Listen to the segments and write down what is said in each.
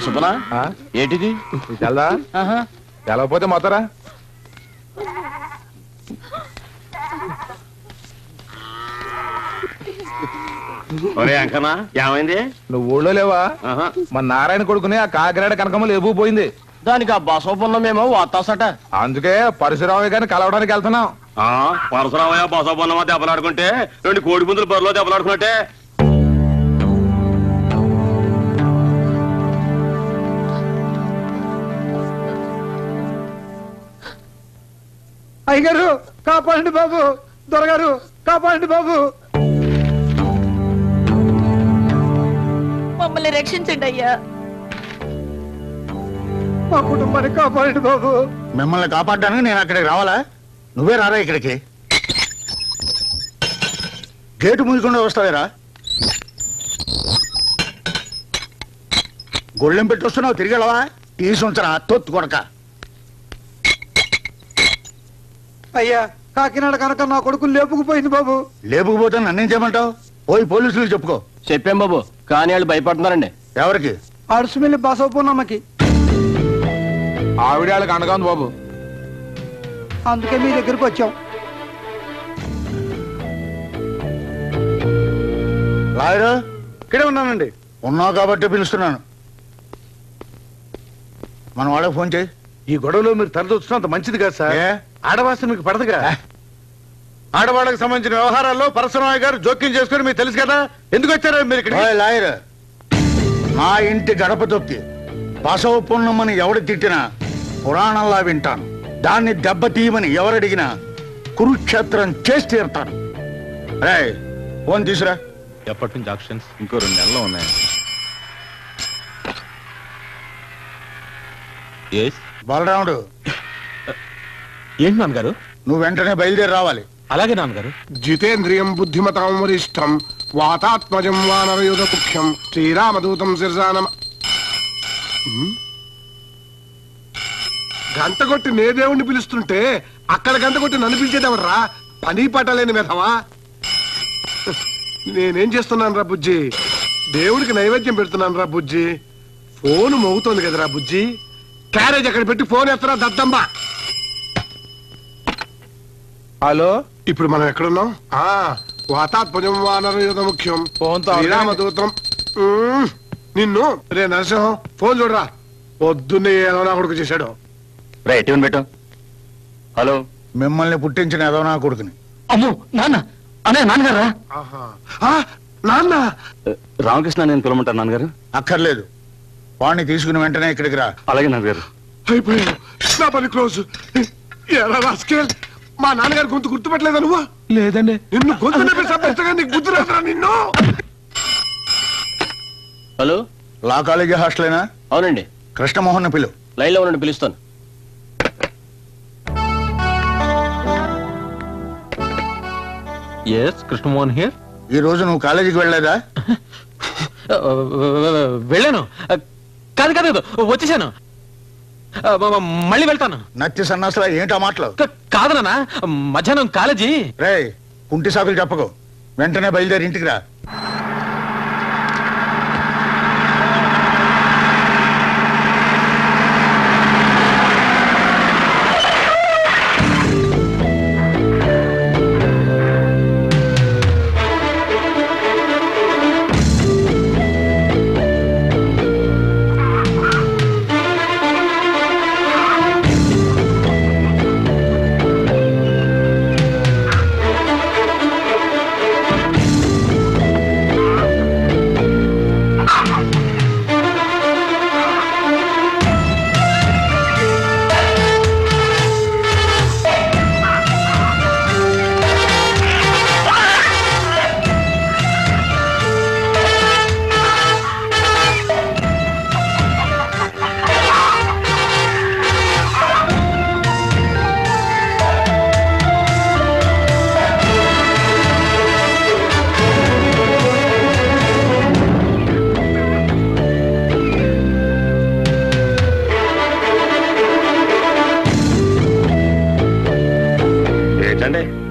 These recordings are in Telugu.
సుబ్బనా ఏంటిది తెల్దా తెలవపోతే మొత్తరా ఒరే అంకనా ఏమైంది? నువ్వు ఊళ్ళో లేవా? మన నారాయణ కొడుకుని ఆ కాకినాడ కనకమ్మ లేబు పోయింది. దానికి ఆ బసవపున్నమేమో వాతాసట. అందుకే పరశురామయ్య గారిని కలవడానికి వెళ్తున్నాం. పరశురామయ్య బసవపున్నమా దెబ్బలాడుకుంటే 2 కోడి పుంజులు బరిలో దెబ్బలాడుకున్నట్టే. అయ్యగారు కాపాడండి బాబు, దొరగారు కాపాడండి బాబు, మమ్మల్ని రక్షించండి అయ్యా. మా కుటుంబాన్ని కాపాడండి బాబు. మిమ్మల్ని కాపాడడానికి నేను అక్కడికి రావాలా? నువ్వే రారా ఇక్కడికి. గేటు మూయకుండా వస్తావేరా? గొళ్ళెం పెట్టి వస్తున్నావు, తిరిగి వెళ్ళవా? తీసుంచరా తొత్తు కొడక. అయ్యా కాకినాడ కనుక నా కొడుకు లేపుకుపోయింది బాబు. లేపుకుపోతే నన్నేం చేయమంటావు? పోయి పోలీసులకు చెప్పుకో. చెప్పాం బాబు, కానీ వాళ్ళు భయపడుతున్నారండి. ఎవరికి? అడుసుమిల్లి బసవపున్నమ్మకి. ఆవిడ వాళ్ళకి అండగా ఉంది బాబు. అందుకే మీ దగ్గరికి వచ్చాం. లాయరు ఇక్కడే ఉన్నానండి. ఉన్నావు కాబట్టి పిలుస్తున్నాను. మన వాళ్ళకి ఫోన్ చేయి. ఈ గొడవలో మీరు తరదొచ్చినంత మంచిది కాదు సార్. ఆడవాసన మీకు పడదుగా. ఆడవాళ్ళకి సంబంధించిన వ్యవహారాల్లో పరశురామయ్య గారు జోక్యం చేసుకుని మీకు తెలుసు కదా. ఎందుకు వచ్చారో మీరు ఇక్కడ? లాయర్, నా ఇంటి గడప తొక్కి బసవపున్నమ్మని ఎవడు తిట్టినా పురాణంలా వింటాను. దాన్ని దెబ్బతీయమని ఎవరడిగినా కురుక్షేత్రం చేసి తీరుతాను. రేయ్ ఫోన్ తీసురా. ఎప్పటి నుంచి ఆక్షన్స్? ఇంకో 2 నెలలు ఉన్నాయి. బలరాముడు, ఏంటి నాన్నగారు? నువ్వు వెంటనే బయలుదేరి రావాలి. అలాగే నాన్నగారు. జితేంద్రియం బుద్ధిమతాం వరిష్టం వాతాత్మజం వానరయుధ ముఖ్యం శ్రీరామదూతం శిర్జానం. గంట కొట్టి నే దేవుణ్ణి పిలుస్తుంటే అక్కడ గంట కొట్టి నన్ను పిలిచేదేవర్రా? పని పట్టలేని మెధవా. నేనేం చేస్తున్నాను రా బుజ్జి? దేవుడికి నైవేద్యం పెడుతున్నాను రా బుజ్జి. ఫోన్ మోగుతోంది కదరా బుజ్జి. క్యారేజ్ అక్కడ పెట్టి ఫోన్ ఎత్తరా దద్దమ్మా. హలో, ఇప్పుడు మనం ఎక్కడున్నాం? వాతాత్మజం వానరయుధ ముఖ్యం శ్రీరామదూతం. నిన్ను రే నరసింహం ఫోన్ చూడరా. పొద్దున్నే ఏదో నా కొడుకు చేశాడు. పెట్టు. హలో, మిమ్మల్ని పుట్టించిన ఏదో నా కొడుకుని. అమ్మో నాన్న. అనే నాన్నగారా? నాన్న రామకృష్ణ నేను పిలవమంటాను నాన్నగారు. అక్కర్లేదు, వాడిని తీసుకుని వెంటనే ఇక్కడికి రా. అలాగే నాన్నగారు. అయిపోయావు, నా పని క్లోజ్. ఎలా రాసుకెళ్ళి మా నాన్నగారు గొంతు గుర్తుపెట్టలేదా నువ్వు? లేదండి. నిన్ను గొంతు నొప్పిగా నీకు బుద్ధి రాదురా నిన్ను. హలో, లా కాలేజీ హాస్టలేనా? అవునండి. కృష్ణమోహన్ పిలువు. లైన్లో ఉండండి, పిలుస్తాను. Yes, Krishnamohan here. ఈ రోజు నువ్వు కాలేజీకి వెళ్ళలేదా? వెళ్ళాను. కాదు, వచ్చేసాను. మళ్ళీ వెళ్తాను. నత్తి సన్నాసులా ఏంటా మాటలు? కాదు నాన్న, మధ్యాహ్నం కాలేజీ. రేయ్ కుంటి సాకులు చెప్పకు, వెంటనే బయలుదేరి ఇంటికి రా.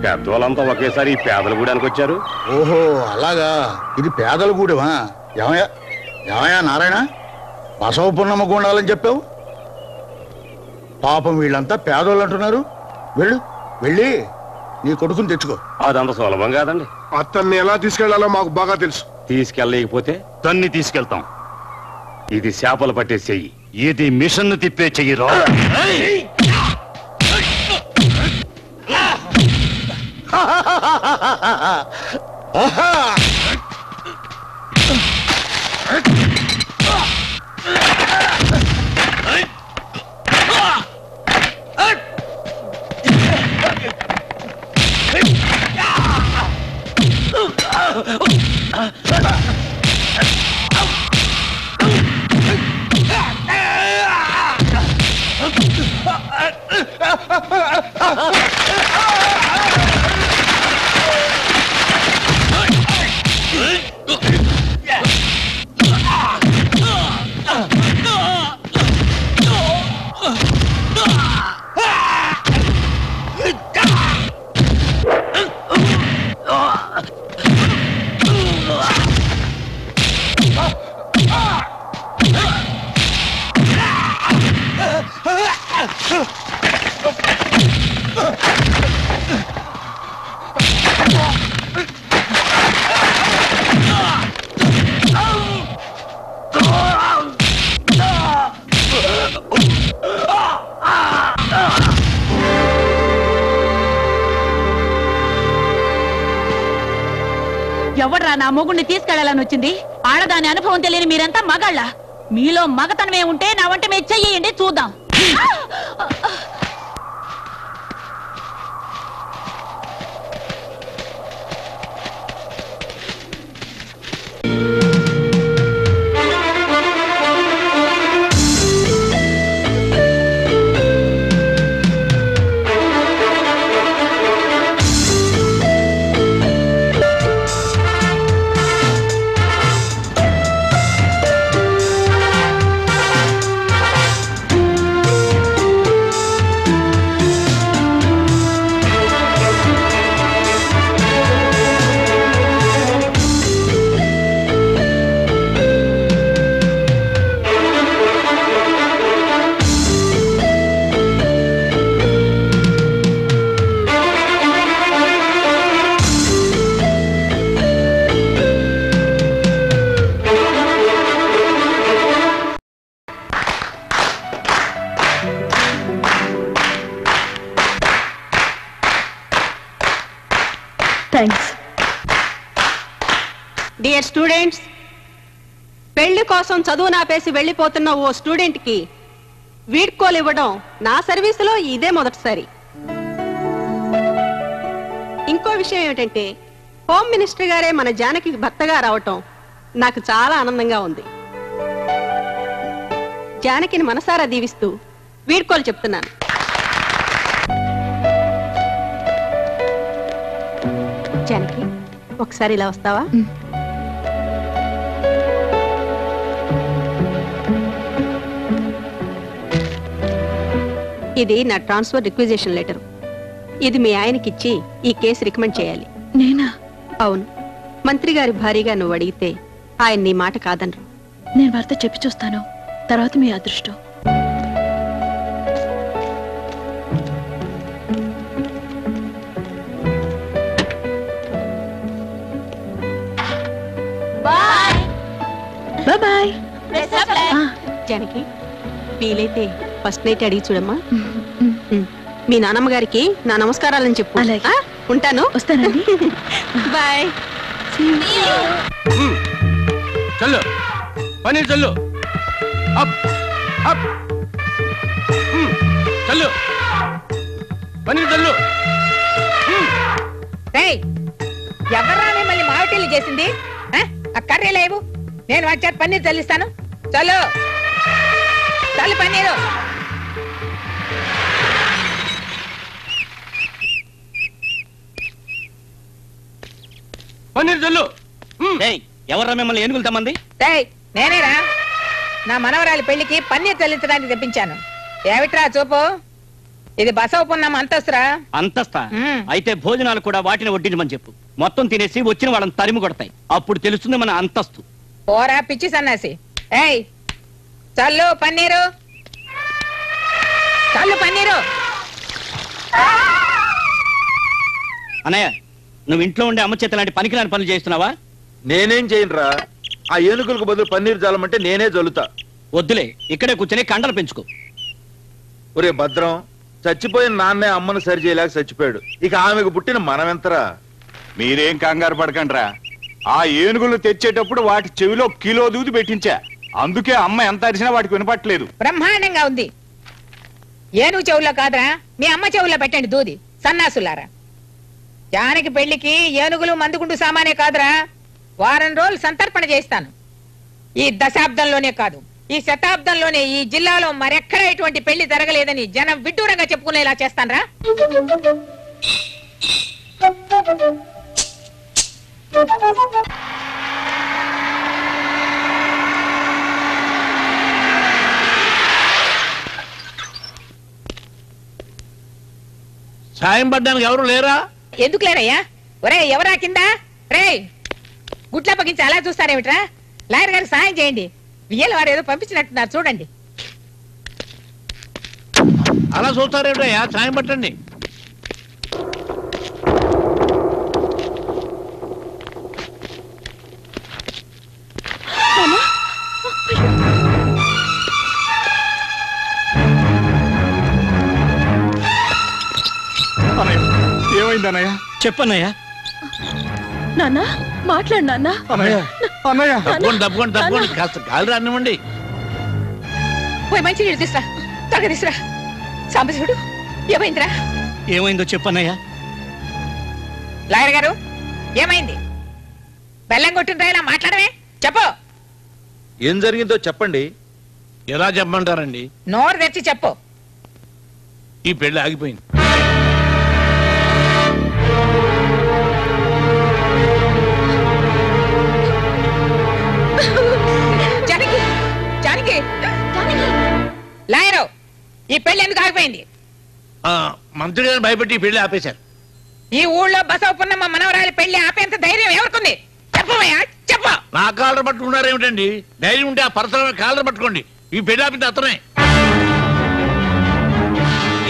పెద్దవాళ్ళంతా ఒకేసారి ఈ పేదల గూడానికి వచ్చారు. ఓహో అలాగా, ఇది పేదల గూడెమా? ఏమయ్యా ఏమయ్యా నారాయణ బసవ పున్నమ్మ గుండాలని చెప్పావు. పాపం వీళ్ళంతా పేదోళ్ళు అంటున్నారు. వెళ్ళి నీ కొడుకుని తెచ్చుకో. అదంత సులభం కాదండి. అతన్ని ఎలా తీసుకెళ్లాలో మాకు బాగా తెలుసు. తీసుకెళ్ళలేకపోతే తన్ని తీసుకెళ్తాం. ఇది చేపలు పట్టే చెయ్యి, ఇది మిషన్ తిప్పే చెయ్యి రా. ఎవడ్రా నా మొగుడిని తీసుకెళ్లాలని వచ్చింది? ఆడదాని అనుభవం తెలియని మీరంతా మగాళ్ళ. మీలో మగతనమే ఉంటే నా వంట మీద చెయ్యండి చూద్దాం. డియర్ స్టూడెంట్స్, పెళ్లి కోసం చదువు నాపేసి వెళ్ళిపోతున్న ఓ స్టూడెంట్ కి వీడ్కోలు ఇవ్వడం నా సర్వీసులో ఇదే మొదటిసారి. ఇంకో విషయం ఏమిటంటే హోమ్ మినిస్టర్ గారే మన జానకి భర్తగా రావటం నాకు చాలా ఆనందంగా ఉంది. జానకిని మనసారా దీవిస్తూ వీడ్కోలు చెప్తున్నాను. జానకి, ఒకసారి ఇలా వస్తావా? ఇది నా ట్రాన్స్ఫర్ రిక్విజిషన్ లెటర్. ఇది మీ ఆయనకిచ్చి ఈ కేసు రికమెండ్ చేయాలి. నేనా? అవును. మంత్రి గారి భారీగా నువ్వు అడిగితే ఆయన నీ మాట కాదనరు. నేను భర్త చెప్పి చూస్తాను, తర్వాత మీ అదృష్టం. బాయ్. జానకి, వీలైతే ఫస్ట్ నైట్ అడిగి చూడమ్మా. మీ నానమ్మ గారికి నా నమస్కారాలని చెప్పు. అలాగే. ఉంటాను. వస్తానండి. బాయ్. చల్లు పన్నీర్ చల్లు. Up up. చల్లు పన్నీర్ చల్లు. ఎవరా మిమ్మల్ని మావిటీలు చేసింది? ఆ కర్రీ లేవు, నేను వచ్చాక పన్నీర్ చల్లిస్తాను. చల్లు చల్లు పన్నీరు. పన్నీర్ చల్లు. ఎవర్రా మిమ్మల్ని ఏనుగులు తమ్మంది? నేనేరా, నా మనవరాలి పెళ్లికి పన్నీర్ చల్లించడానికి తెప్పించాను. ఏమిట్రా చూపు, ఇది బసవ పున్నమ్మ అంతస్తురా. అంతస్తా? అయితే భోజనాలు కూడా వాటిని వడ్డించమని చెప్పు. మొత్తం తినేసి వచ్చిన వాళ్ళని తరిమి కొడతాయి, అప్పుడు తెలుస్తుంది మన అంతస్తు. పోరా పిచ్చి సన్నాసి. ఏయ్ చల్లు పన్నీరు, చల్లు పన్నీరు. అన్నయ్య, నువ్వు ఇంట్లో ఉండే అమ్మ చేత లాంటి పనికిరాని పనులు చేస్తున్నావా? నేనేం చేయనురా, ఆ ఏనుగులకు బదులు పన్నీరు జల్లమంటే నేనే జల్లుతా. వద్దులే, ఇక్కడే కూర్చొని కండలు పెంచుకో. ఒరే భద్రం, చచ్చిపోయిన నాన్నే అమ్మను సరి చేయలేక చచ్చిపోయాడు, ఇక ఆమెకు పుట్టిన మనమెంతరా? మీరేం కంగారు పడకండ్రా. ఆ ఏనుగులు తెచ్చేటప్పుడు వాటి చెవిలో కిలో దూది పెట్టించా, అందుకే అమ్మ ఎంత అరిచినా వాటికి వినపట్లేదు. బ్రహ్మాండంగా ఉంది. ఏనుగు చెవుల్లో కాదురా, మీ అమ్మ చెవుల్లో పెట్టండి దూది సన్నాసులారా. జానకి పెళ్లికి ఏనుగులు మందుగుండు సామానే కాదురా, వారం రోజులు సంతర్పణ చేస్తాను. ఈ దశాబ్దంలోనే కాదు, ఈ శతాబ్దంలోనే ఈ జిల్లాలో మరెక్కడ ఇటువంటి పెళ్లి జరగలేదని జనం విడ్డూరంగా చెప్పుకునేలా చేస్తానరా. సాయం పడ్డానికి ఎవరు లేరా? ఎందుకు లేరయ్యా? ఒరే ఎవరా కింద? రే గుట్ల పగించి అలా చూస్తారేమిట్రా? లాయర్ గారికి సాయం చేయండి. వియ్యల వారు ఏదో పంపించినట్టున్నారు చూడండి. అలా చూస్తారేమిటయ్యా, సాయం పట్టండి. ఏమైందన్నయ్య? చెప్పన్నయ్య. నాన్న మాట్లాడు నాన్న. అన్నయ్య తప్పకుండా కాస్త గాలి రానివ్వండి. పోయి మంచి నీళ్ళు తీసురా, త్వరగా తీసురా. సాంబశివుడు ఏమైందిరా? ఏమైందో చెప్పన్నయ్య. లాయర్ గారు ఏమైంది? బెల్లం కొట్టిన ఇలా మాట్లాడమే, చెప్పు. ఏం జరిగిందో చెప్పండి. ఎలా చెప్పమంటారండి? నోరు తెచ్చి చెప్పు. ఈ పెళ్లి ఆగిపోయింది. జానకి, జానకి, లాయరు ఈ పెళ్లి ఎందుకు ఆగిపోయింది? మంత్రి గారిని భయపెట్టి ఈ పెళ్లి ఆపేశారు. ఈ ఊళ్ళో బసవపున్నమ్మ మనవరాలి పెళ్లి ఆపేంత ధైర్యం ఎవరికుంది? చెప్పవయ్యా, చెప్పు. నా కాలర్ పట్టుకున్నారు ఏమిటండి? ధైర్యం ఉంటే ఆ పరసరమైన కాలర్ పట్టుకోండి. ఈ పెళ్లి ఆపింది అతనే.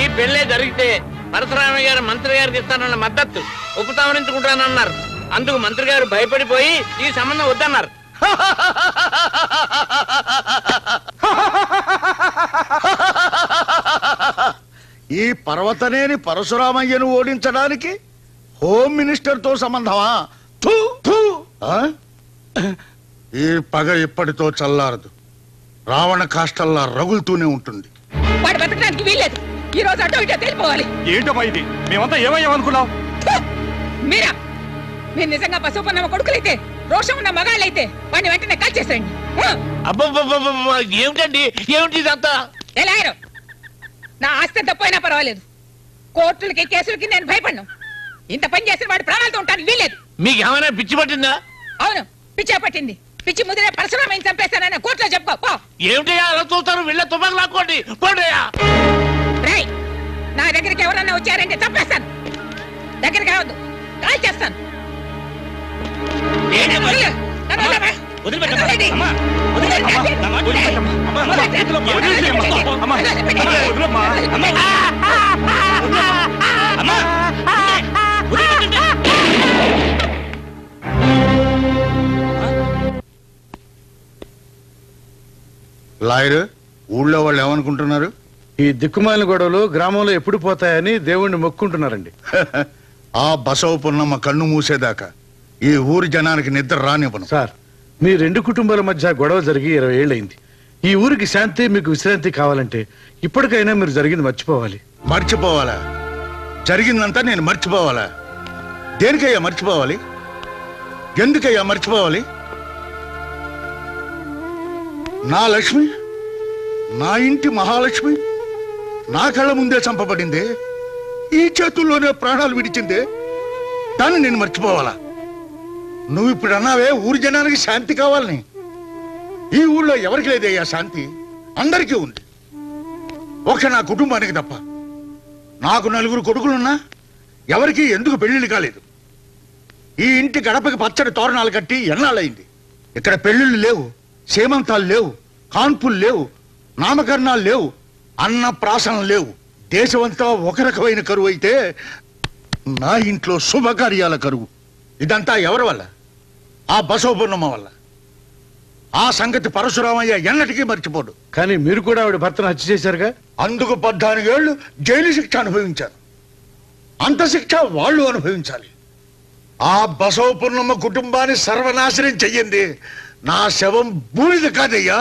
ఈ పెళ్లే జరిగితే పరశురామయ్య గారు మంత్రి గారికి ఇస్తానన్న మద్దతు ఉపసంహరించుకుంటానన్నారు. అందుకు మంత్రి గారు భయపడిపోయి ఈ సంబంధం వద్దన్నారు. ఈ పర్వతనేని పరశురామయ్యను ఓడించడానికి హోమ్ మినిస్టర్ తో సంబంధమా? థూ, థూ. ఆ? ఈ పగ ఇప్పటితో చల్లారదు, రావణ కాష్టల్లా రగులుతూనే ఉంటుంది. వాడు బతకడానికి వీల్లేదు. ఈ రోజు అటో ఇటో తెలిపోవాలి. ఏంటమ్మా ఇది? మేమంతా ఏమయ్యామనుకున్నాం? మీరా? మీరు నిజంగా బసవపున్నమ్మ కొడుకులైతే, రోషం ఉన్న మగాళ్ళైతే వాడిని వెంటనే కాల్ చేసేయండి. అబ్బబ్బబ్బబ్బ, ఏమిటండి ఏమిటి ఇదంతా? ఎలా ఆయరు? నా ఆస్తి తప్పైనా పర్వాలేదు, కోర్టులకి కేసులకి నేను భయపడ్ను. ఇంత పని చేసిన వాడి ప్రాణాలతో ఉంటాను వీల్లేదు. మీకు ఏమైనా పిచ్చి పట్టిందా? అవును, పిచ్చే పట్టింది. పిచ్చి ముదిరే పరశురామయ్యని చంపేస్తానని కోర్టులో చెప్పుకో. ఏమిటయ్యా అలా చూస్తారు? వీళ్ళ తుపాకు లాక్కోండి, పోండియా. రేయ్, నా దగ్గరికి ఎవరన్నా వచ్చారంటే చంపేస్తాను. దగ్గరికి రావద్దు, కాల్ చేస్తాను. లాయర్, ఊళ్ళో వాళ్ళు ఏమనుకుంటున్నారు? ఈ దిక్కుమాలిన గొడవలు గ్రామంలో ఎప్పుడు పోతాయని దేవుణ్ణి మొక్కుంటున్నారండి. ఆ బసవ పున్నమ్మ కన్ను మూసేదాకా ఈ ఊరి జనానికి నిద్ర రానివ్వను. సార్, మీ రెండు కుటుంబాల మధ్య గొడవ జరిగి 20 ఏళ్ళైంది. ఈ ఊరికి శాంతి, మీకు విశ్రాంతి కావాలంటే ఇప్పటికైనా మీరు జరిగింది మర్చిపోవాలి. మర్చిపోవాలా? జరిగిందంతా నేను మర్చిపోవాలా? దేనికయ్యా మర్చిపోవాలి? ఎందుకయ్యా మర్చిపోవాలి? నా లక్ష్మి, నా ఇంటి మహాలక్ష్మి నా కళ్ళ ముందే చంపబడిందే, ఈ చేతుల్లోనే ప్రాణాలు విడిచిందే, దాన్ని నేను మర్చిపోవాలా? నువ్వు ఇప్పుడు అన్నావే ఊరి జనానికి శాంతి కావాలని. ఈ ఊళ్ళో ఎవరికి లేదయ్యా శాంతి, అందరికీ ఉంది. ఒక నా కుటుంబానికి తప్ప. నాకు 4 కొడుకులున్నా ఎవరికి ఎందుకు పెళ్లిళ్ళు కాలేదు. ఈ ఇంటి గడపకి పచ్చడి తోరణాలు కట్టి ఎన్నాళ్ళయింది. ఇక్కడ పెళ్లిళ్ళు లేవు, సేమంతాలు లేవు, కాన్పులు లేవు, నామకరణాలు లేవు, అన్న ప్రాసనలు లేవు. దేశమంతా ఒక రకమైన కరువు అయితే నా ఇంట్లో శుభకార్యాల కరువు. ఇదంతా ఎవరి వల్ల? ఆ బసవపూర్ణమ్మ వల్ల. ఆ సంగతి పరశురామయ్య ఎన్నటికీ మర్చిపోడు. కానీ మీరు కూడా ఆవిడ భర్తను హత్య చేశారుగా. అందుకు 14 ఏళ్లు జైలు శిక్ష అనుభవించారు. అంత శిక్ష వాళ్ళు అనుభవించాలి. ఆ బసవపూర్ణమ్మ కుటుంబాన్ని సర్వనాశనం చెయ్యింది నా శవం బూడిద కాదయ్యా.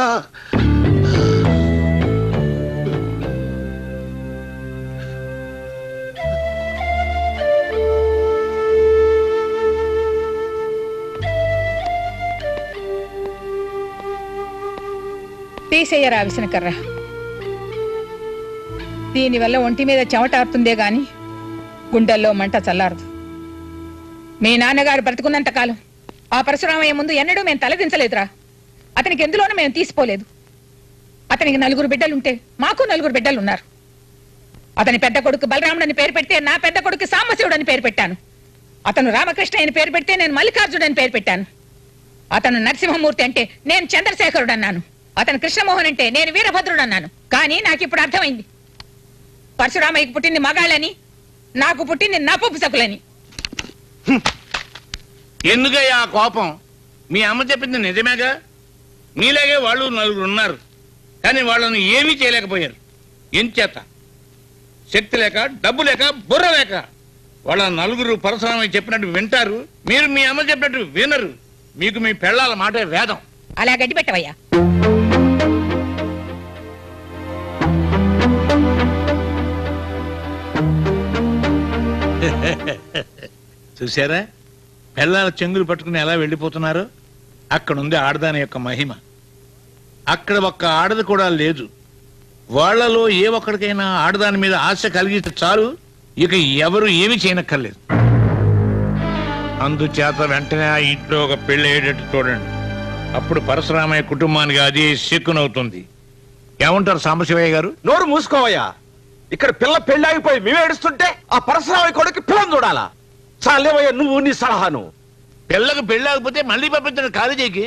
తీసేయరా విసనకర్ర. దీనివల్ల ఒంటి మీద చెమటారుతుందే గాని గుండెల్లో మంట చల్లారదు. మీ నాన్నగారు బ్రతుకున్నంత కాలం ఆ పరశురామయ్య ముందు ఎన్నడూ మేము తలదించలేదురా. అతనికి ఎందులోనూ మేము తీసిపోలేదు. అతనికి 4 బిడ్డలుంటే మాకు 4 బిడ్డలున్నారు. అతని పెద్ద కొడుకు బలరాముడు అని పేరు పెడితే నా పెద్ద కొడుకు సాంబశివుడు అని పేరు పెట్టాను. అతను రామకృష్ణ అని పేరు పెడితే నేను మల్లికార్జుడు అని పేరు పెట్టాను. అతను నరసింహమూర్తి అంటే నేను చంద్రశేఖరుడు అన్నాను. అతను కృష్ణమోహన్ అంటే నేను వీరభద్రుడు అన్నాను. కానీ నాకు ఇప్పుడు అర్థమైంది, పరశురామయ్యకు పుట్టింది మగాళ్ళని, నాకు పుట్టింది నపుంసకులని. ఎందుకయ్యా ఆ కోపం? మీ అమ్మ చెప్పింది నిజమేగా. మీలాగే వాళ్ళు 4 ఉన్నారు, కానీ వాళ్ళని ఏమీ చేయలేకపోయారు. ఎంచేత? శక్తి లేక, డబ్బు లేక, బుర్ర లేక. వాళ్ళ 4 పరశురామయ్య చెప్పినట్టు వింటారు, మీరు మీ అమ్మ చెప్పినట్టు వినరు. మీకు మీ పెళ్ళాల మాటే వేదం. అలా గడ్డి పెట్టవయ్యా. చూసారా పెళ్ళాల చెంగులు పట్టుకుని ఎలా వెళ్ళిపోతున్నారో? అక్కడుంది ఆడదాని యొక్క మహిమ. అక్కడ ఒక్క ఆడది కూడా లేదు. వాళ్లలో ఏ ఒక్కడికైనా ఆడదాని మీద ఆశ కలిగితే చాలు, ఇక ఎవరు ఏమి చేయనక్కర్లేదు. అందుచేత వెంటనే ఆ ఇంట్లో ఒక పెళ్లి అయ్యేటట్టు చూడండి. అప్పుడు పరశురామయ్య కుటుంబానికి అది శక్కునవుతుంది. ఏమంటారు సాంబశివయ్య గారు? నోరు మూసుకోవయ్యా. ఇక్కడ పిల్ల పెళ్లి ఆగిపోయి మేము ఏడుస్తుంటే ఆ పరశురామయ్య కొడుకు పిల్లని చూడాలా? చాలేవయ్యా నువ్వు నీ సలహాను. పిల్లకు పెళ్ళాకపోతే మళ్ళీ పంపించండి కాలేజీకి.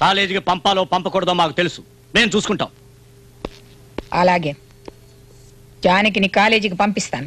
కాలేజీకి పంపాలో పంపకూడదో మాకు తెలుసు, మేము చూసుకుంటాం. అలాగే జానకిని కాలేజీకి పంపిస్తాను.